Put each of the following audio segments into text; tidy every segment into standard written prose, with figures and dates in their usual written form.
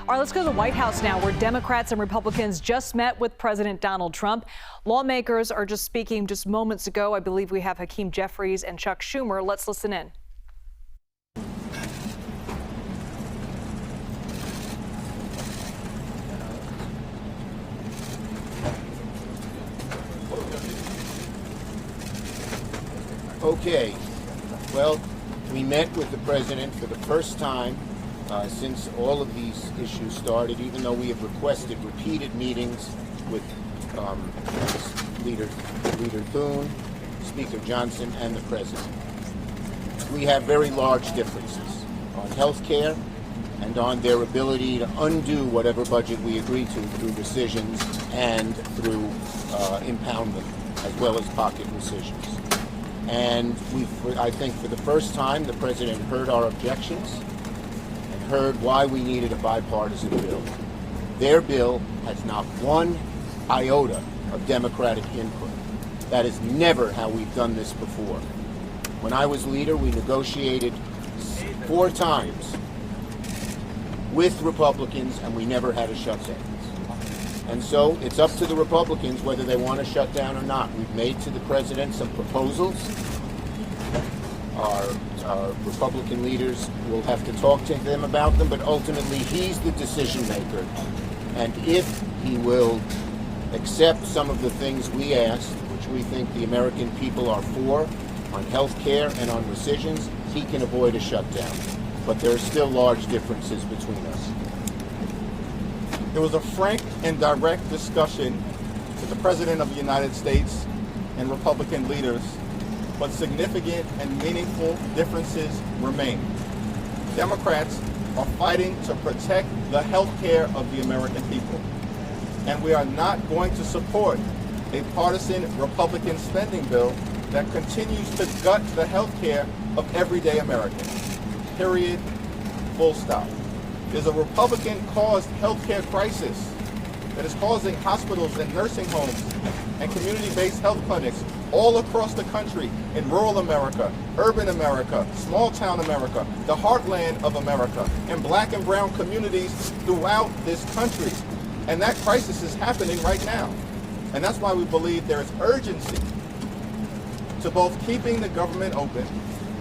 All right, let's go to the White House now, where Democrats and Republicans just met with President Donald Trump. Lawmakers are just speaking just moments ago. I believe we have Hakeem Jeffries and Chuck Schumer. Let's listen in. Okay, well, we met with the president for the first time since all of these issues started, even though we have requested repeated meetings with Leader Thune, Speaker Johnson, and the president. We have very large differences on health care and on their ability to undo whatever budget we agree to through rescissions and through impoundment, as well as pocket rescissions. And I think for the first time, the president heard our objections and heard why we needed a bipartisan bill. Their bill has not one iota of Democratic input. That is never how we've done this before. When I was leader, we negotiated 4 times with Republicans, and we never had a shutdown. And so it's up to the Republicans whether they want to shut down or not. We've made to the president some proposals. Our Republican leaders will have to talk to them about them, but ultimately he's the decision maker. And if he will accept some of the things we asked, which we think the American people are for, on health care and on rescissions, he can avoid a shutdown. But there are still large differences between us. There was a frank and direct discussion with the President of the United States and Republican leaders, but significant and meaningful differences remain. Democrats are fighting to protect the health care of the American people, and we are not going to support a partisan Republican spending bill that continues to gut the health care of everyday Americans. Period. Full stop. There's a Republican-caused healthcare crisis that is causing hospitals and nursing homes and community-based health clinics all across the country, in rural America, urban America, small-town America, the heartland of America, and black and brown communities throughout this country. And that crisis is happening right now. And that's why we believe there is urgency to both keeping the government open,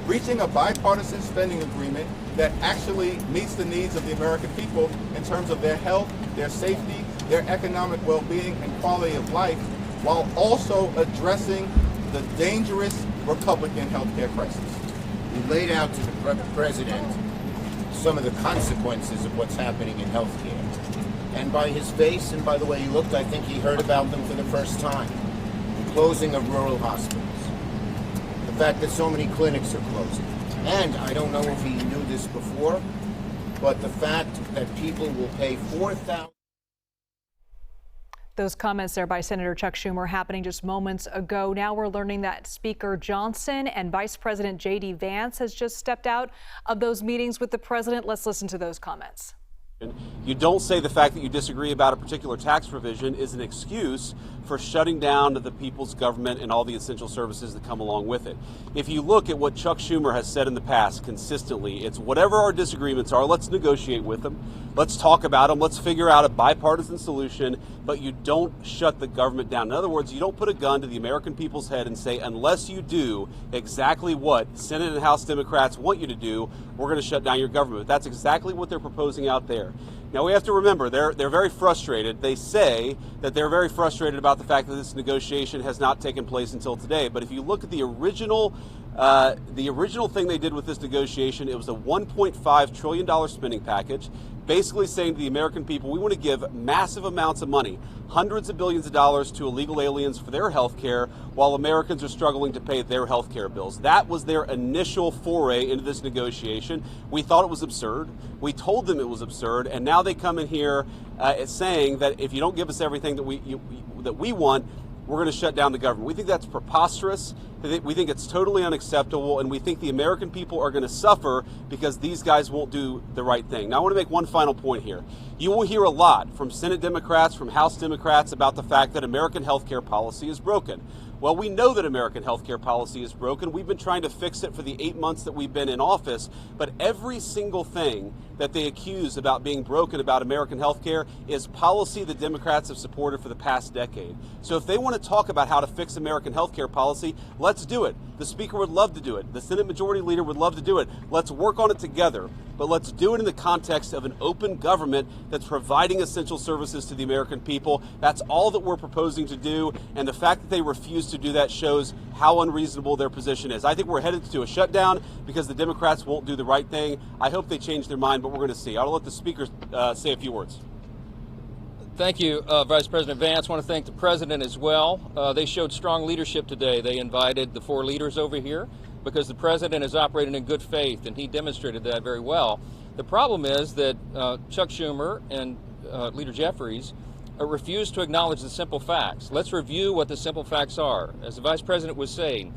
reaching a bipartisan spending agreement that actually meets the needs of the American people in terms of their health, their safety, their economic well-being and quality of life, while also addressing the dangerous Republican healthcare crisis. We laid out to the president some of the consequences of what's happening in healthcare. And by his face and by the way he looked, I think he heard about them for the first time. The closing of rural hospitals. The fact that so many clinics are closing. And I don't know if he knew this before, but the fact that people will pay $4,000. Those comments there by Senator Chuck Schumer happening just moments ago. Now we're learning that Speaker Johnson and Vice President JD Vance has just stepped out of those meetings with the president. Let's listen to those comments. You don't say the fact that you disagree about a particular tax provision is an excuse for shutting down the people's government and all the essential services that come along with it. If you look at what Chuck Schumer has said in the past consistently, it's whatever our disagreements are, let's negotiate with them, let's talk about them, let's figure out a bipartisan solution, but you don't shut the government down. In other words, you don't put a gun to the American people's head and say, unless you do exactly what Senate and House Democrats want you to do, we're going to shut down your government. That's exactly what they're proposing out there. Now, we have to remember, they're very frustrated. They say that they're very frustrated about the fact that this negotiation has not taken place until today. But if you look at the original thing they did with this negotiation, it was a $1.5 trillion spending package, basically saying to the American people, we want to give massive amounts of money, hundreds of billions of dollars to illegal aliens for their health care while Americans are struggling to pay their health care bills. That was their initial foray into this negotiation. We thought it was absurd. We told them it was absurd, and now they come in here saying that if you don't give us everything that we want, we're going to shut down the government. We think that's preposterous. We think it's totally unacceptable, and we think the American people are going to suffer because these guys won't do the right thing. Now, I want to make one final point here. You will hear a lot from Senate Democrats, from House Democrats about the fact that American health care policy is broken. Well, we know that American healthcare policy is broken. We've been trying to fix it for the 8 months that we've been in office, but every single thing that they accuse about being broken about American healthcare is policy the Democrats have supported for the past decade. So if they want to talk about how to fix American healthcare policy, let's do it. The Speaker would love to do it. The Senate Majority Leader would love to do it. Let's work on it together, but let's do it in the context of an open government that's providing essential services to the American people. That's all that we're proposing to do, and the fact that they refuse to do that shows how unreasonable their position is. I think we're headed to a shutdown because the Democrats won't do the right thing. I hope they change their mind, but we're going to see. I'll let the Speaker say a few words. Thank you, Vice President Vance. I want to thank the President as well. They showed strong leadership today. They invited the 4 leaders over here because the President is operating in good faith, and he demonstrated that very well. The problem is that Chuck Schumer and Leader Jeffries refuse to acknowledge the simple facts. Let's review what the simple facts are. As the Vice President was saying,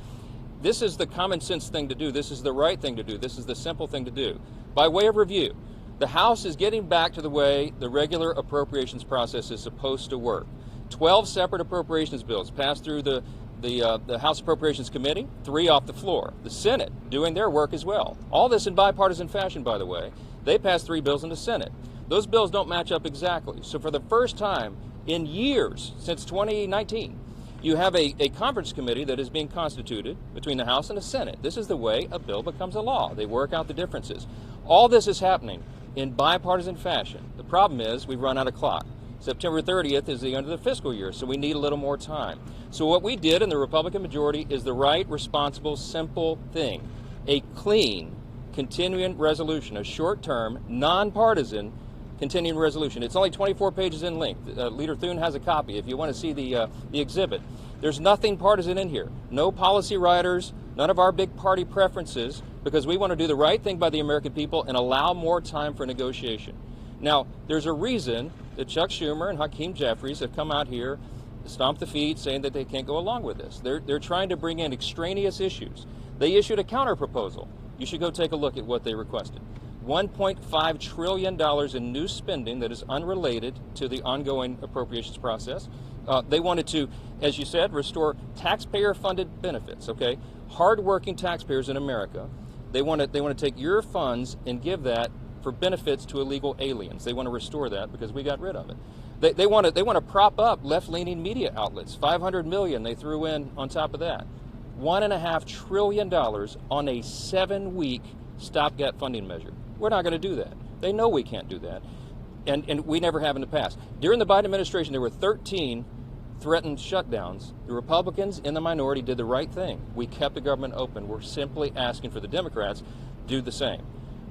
this is the common sense thing to do. This is the right thing to do. This is the simple thing to do. By way of review, the House is getting back to the way the regular appropriations process is supposed to work. 12 separate appropriations bills passed through the House Appropriations Committee, 3 off the floor. The Senate doing their work as well. All this in bipartisan fashion, by the way. They passed 3 bills in the Senate. Those bills don't match up exactly. So for the first time in years, since 2019, you have a conference committee that is being constituted between the House and the Senate. This is the way a bill becomes a law. They work out the differences. All this is happening in bipartisan fashion. The problem is we've run out of clock. September 30th is the end of the fiscal year, so we need a little more time. So what we did in the Republican majority is the right, responsible, simple thing. A clean, continuing resolution, a short-term, nonpartisan continuing resolution. It's only 24 pages in length. Leader Thune has a copy if you want to see the exhibit. There's nothing partisan in here. No policy writers, none of our big party preferences, because we want to do the right thing by the American people and allow more time for negotiation. Now, there's a reason that Chuck Schumer and Hakeem Jeffries have come out here, stomped the feet, saying that they can't go along with this. They're trying to bring in extraneous issues. They issued a counter proposal. You should go take a look at what they requested. $1.5 trillion in new spending that is unrelated to the ongoing appropriations process. They wanted to, as you said, restore taxpayer-funded benefits, okay? Hard-working taxpayers in America. They want to take your funds and give that for benefits to illegal aliens. They want to restore that because we got rid of it. They want to prop up left-leaning media outlets. $500 million they threw in on top of that. $1.5 trillion on a 7-week stopgap funding measure. We're not going to do that. They know we can't do that, and we never have in the past. During the Biden administration, there were 13 threatened shutdowns. The Republicans in the minority did the right thing. We kept the government open. We're simply asking for the Democrats to do the same.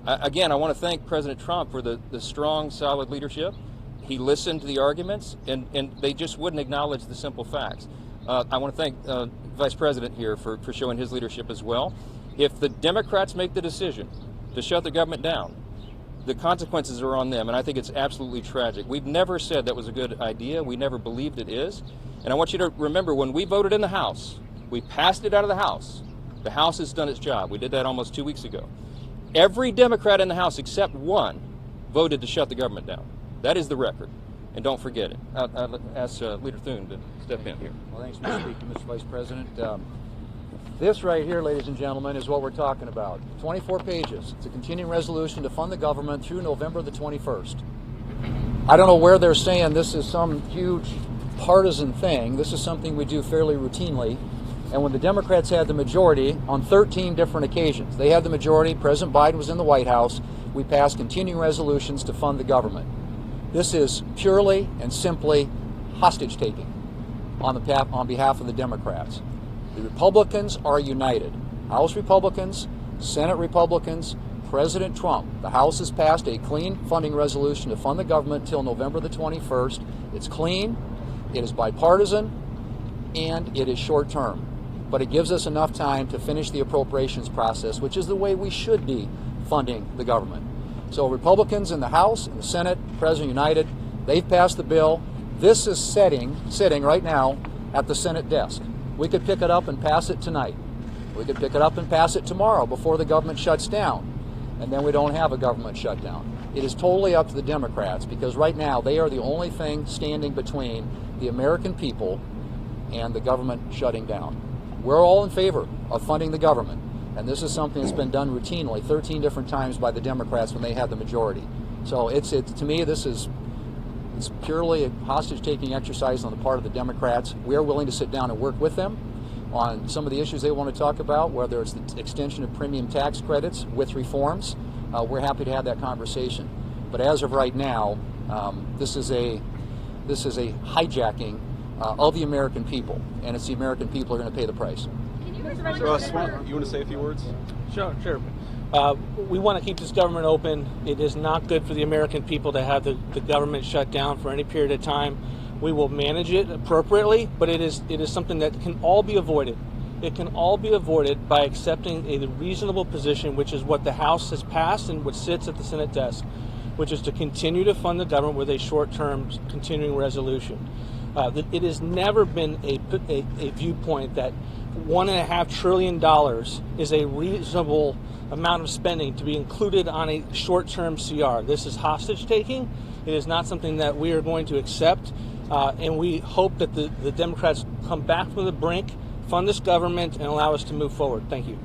Again, I want to thank President Trump for the strong, solid leadership. He listened to the arguments, and they just wouldn't acknowledge the simple facts. I want to thank Vice President here for showing his leadership as well. If the Democrats make the decision to shut the government down, the consequences are on them, and I think it's absolutely tragic. We've never said that was a good idea. We never believed it is. And I want you to remember, when we voted in the House, we passed it out of the House. The House has done its job. We did that almost 2 weeks ago. Every Democrat in the House except one voted to shut the government down. That is the record, and don't forget it. I'll ask Leader Thune to step in here. Well, thanks, Mr. Speaker, Mr. Vice President. This right here, ladies and gentlemen, is what we're talking about. 24 pages. It's a continuing resolution to fund the government through November the 21st. I don't know where they're saying this is some huge partisan thing. This is something we do fairly routinely. And when the Democrats had the majority on 13 different occasions, they had the majority, President Biden was in the White House, we passed continuing resolutions to fund the government. This is purely and simply hostage taking on behalf of the Democrats. The Republicans are united. House Republicans, Senate Republicans, President Trump. The House has passed a clean funding resolution to fund the government until November the 21st. It's clean, it is bipartisan, and it is short term. But it gives us enough time to finish the appropriations process, which is the way we should be funding the government. So Republicans in the House and the Senate, President united, they've passed the bill. This is sitting right now at the Senate desk. We could pick it up and pass it tonight. We could pick it up and pass it tomorrow before the government shuts down. And then we don't have a government shutdown. It is totally up to the Democrats, because right now they are the only thing standing between the American people and the government shutting down. We're all in favor of funding the government, and this is something that's been done routinely 13 different times by the Democrats when they had the majority. So to me, it's purely a hostage-taking exercise on the part of the Democrats. We are willing to sit down and work with them on some of the issues they want to talk about, whether it's the extension of premium tax credits with reforms. We're happy to have that conversation. But as of right now, this is a hijacking of the American people, and it's the American people who are going to pay the price. Can you respond Russ, you want to say a few words? Sure. We want to keep this government open. It is not good for the American people to have the government shut down for any period of time. We will manage it appropriately, but it is something that can all be avoided. It can all be avoided by accepting a reasonable position, which is what the House has passed and what sits at the Senate desk, which is to continue to fund the government with a short-term continuing resolution. It has never been a viewpoint that $1.5 trillion is a reasonable amount of spending to be included on a short-term CR. This is hostage-taking. It is not something that we are going to accept, and we hope that the Democrats come back from the brink, fund this government, and allow us to move forward. Thank you.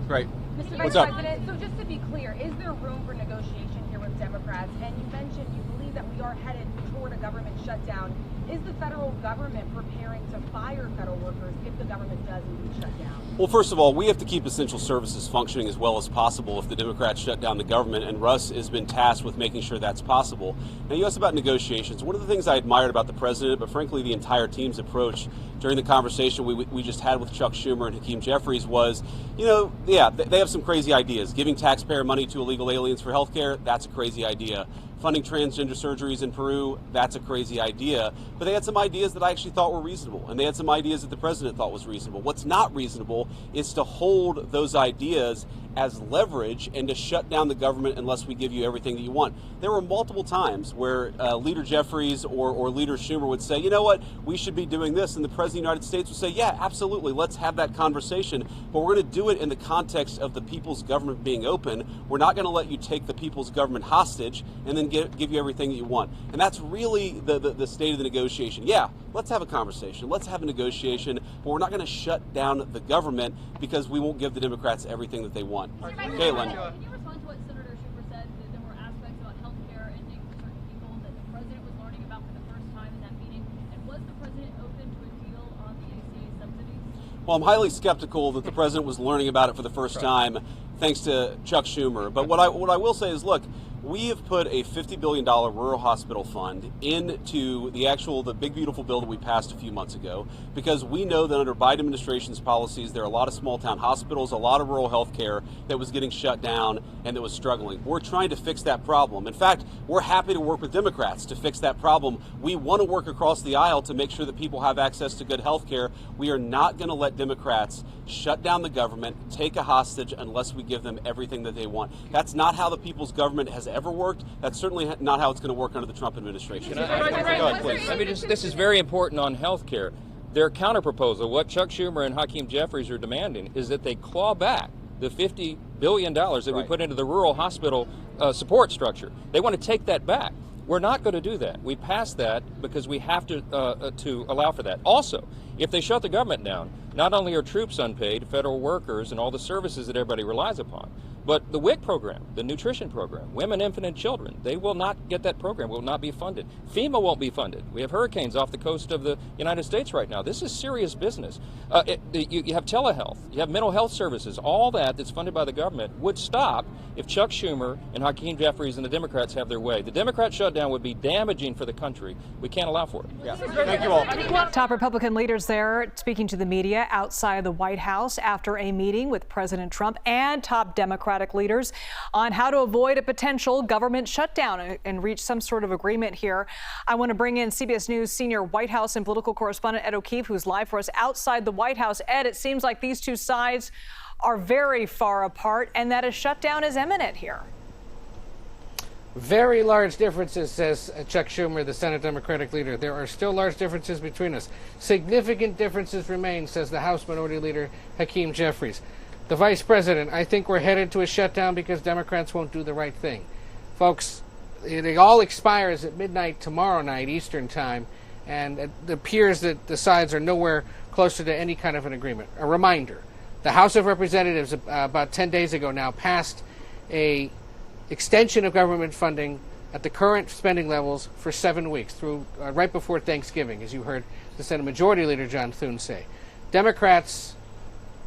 Great. Mr. What's Vice up? President, so just to be clear, is there room for negotiation here with Democrats? And you mentioned you believe that we are headed toward a government shutdown. Is the federal government preparing to fire federal workers if the government does indeed shut down? Well, first of all, we have to keep essential services functioning as well as possible if the Democrats shut down the government, and Russ has been tasked with making sure that's possible. Now, you asked about negotiations. One of the things I admired about the president, but frankly the entire team's approach during the conversation we just had with Chuck Schumer and Hakeem Jeffries was, they have some crazy ideas. Giving taxpayer money to illegal aliens for health care, that's a crazy idea. Funding transgender surgeries in Peru, that's a crazy idea. But they had some ideas that I actually thought were reasonable, and they had some ideas that the president thought was reasonable. What's not reasonable is to hold those ideas as leverage and to shut down the government unless we give you everything that you want. There were multiple times where Leader Jeffries or Leader Schumer would say, you know what, we should be doing this, and the President of the United States would say, yeah, absolutely, let's have that conversation, but we're going to do it in the context of the people's government being open. We're not going to let you take the people's government hostage and then give you everything that you want. And that's really the state of the negotiation. Yeah, let's have a conversation, let's have a negotiation, but we're not going to shut down the government because we won't give the Democrats everything that they want. Caitlin. Can you respond to what Senator Schumer said, that there were aspects about health care ending for certain people that the president was learning about for the first time in that meeting? And was the president open to a deal on the ACA subsidies? Well, I'm highly skeptical that the president was learning about it for the first time, thanks to Chuck Schumer. But what I will say is, look, we have put a $50 billion rural hospital fund into the big beautiful bill that we passed a few months ago, because we know that under Biden administration's policies, there are a lot of small town hospitals, a lot of rural health care that was getting shut down and that was struggling. We're trying to fix that problem. In fact, we're happy to work with Democrats to fix that problem. We want to work across the aisle to make sure that people have access to good health care. We are not going to let Democrats shut down the government, take a hostage unless we give them everything that they want. That's not how the people's government has ever worked. That's certainly not how it's going to work under the Trump administration. Go ahead, please. This is very important on health care. Their counterproposal, what Chuck Schumer and Hakeem Jeffries are demanding, is that they claw back the $50 billion that we put into the rural hospital support structure. They want to take that back. We're not going to do that. We passed that because we have to allow for that. Also, if they shut the government down, not only are troops unpaid, federal workers, and all the services that everybody relies upon, but the WIC program, the nutrition program, women, infant, and children, they will not get that program, will not be funded. FEMA won't be funded. We have hurricanes off the coast of the United States right now. This is serious business. You have telehealth, you have mental health services, all that's funded by the government would stop if Chuck Schumer and Hakeem Jeffries and the Democrats have their way. The Democrat shutdown would be damaging for the country. We can't allow for it. Yeah. Thank you all. Top Republican leaders there speaking to the media outside the White House after a meeting with President Trump and top Democratic leaders on how to avoid a potential government shutdown and reach some sort of agreement here. I want to bring in CBS News senior White House and political correspondent Ed O'Keefe, who's live for us outside the White House. Ed, it seems like these two sides are very far apart and that a shutdown is imminent here. Very large differences, says Chuck Schumer, the Senate Democratic leader. There are still large differences between us. Significant differences remain, says the House Minority Leader Hakeem Jeffries. The Vice President, I think we're headed to a shutdown because Democrats won't do the right thing. Folks, it all expires at midnight tomorrow night, Eastern Time, and it appears that the sides are nowhere closer to any kind of an agreement. A reminder, the House of Representatives about 10 days ago now passed a extension of government funding at the current spending levels for 7 weeks through right before Thanksgiving, as you heard the Senate Majority Leader John Thune say. Democrats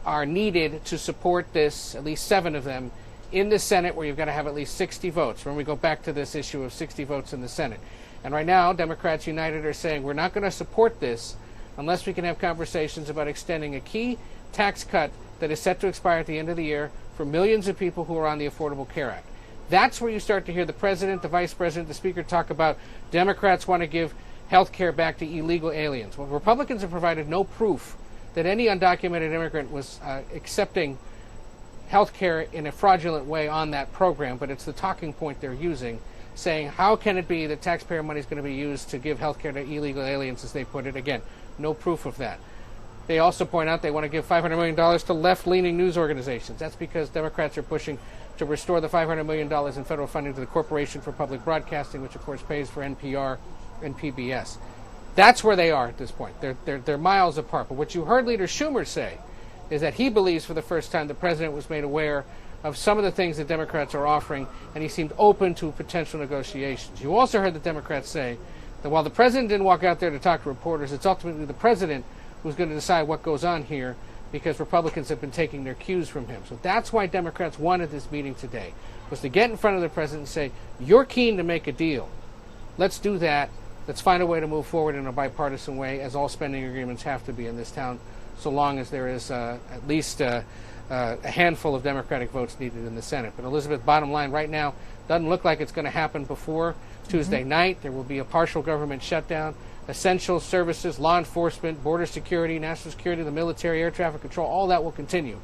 are needed to support this, at least 7 of them, in the Senate, where you've got to have at least 60 votes. When we go back to this issue of 60 votes in the Senate. And right now, Democrats United are saying we're not going to support this unless we can have conversations about extending a key tax cut that is set to expire at the end of the year for millions of people who are on the Affordable Care Act. That's where you start to hear the president, the vice president, the speaker talk about Democrats want to give health care back to illegal aliens. Well, Republicans have provided no proof that any undocumented immigrant was accepting health care in a fraudulent way on that program, but it's the talking point they're using, saying how can it be that taxpayer money is going to be used to give health care to illegal aliens, as they put it. Again, no proof of that. They also point out they want to give $500 million to left-leaning news organizations. That's because Democrats are pushing to restore the $500 million in federal funding to the Corporation for Public Broadcasting, which of course pays for NPR and PBS. That's where they are at this point. They're miles apart. But what you heard Leader Schumer say is that he believes for the first time the president was made aware of some of the things that Democrats are offering, and he seemed open to potential negotiations. You also heard the Democrats say that while the president didn't walk out there to talk to reporters, it's ultimately the president who's going to decide what goes on here, because Republicans have been taking their cues from him. So that's why Democrats wanted this meeting today, was to get in front of the president and say, you're keen to make a deal. Let's do that. Let's find a way to move forward in a bipartisan way, as all spending agreements have to be in this town, so long as there is at least a handful of Democratic votes needed in the Senate. But Elizabeth, bottom line right now, doesn't look like it's going to happen before Tuesday night. There will be a partial government shutdown. Essential services, law enforcement, border security, national security, the military, air traffic control, all that will continue.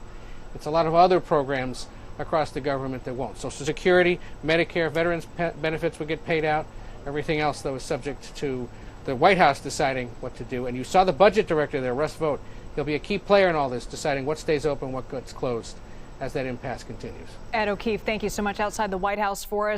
It's a lot of other programs across the government that won't. Social Security, Medicare, veterans benefits will get paid out. Everything else, though, is subject to the White House deciding what to do. And you saw the budget director there, Russ Vought. He'll be a key player in all this, deciding what stays open, what gets closed as that impasse continues. Ed O'Keefe, thank you so much outside the White House for us.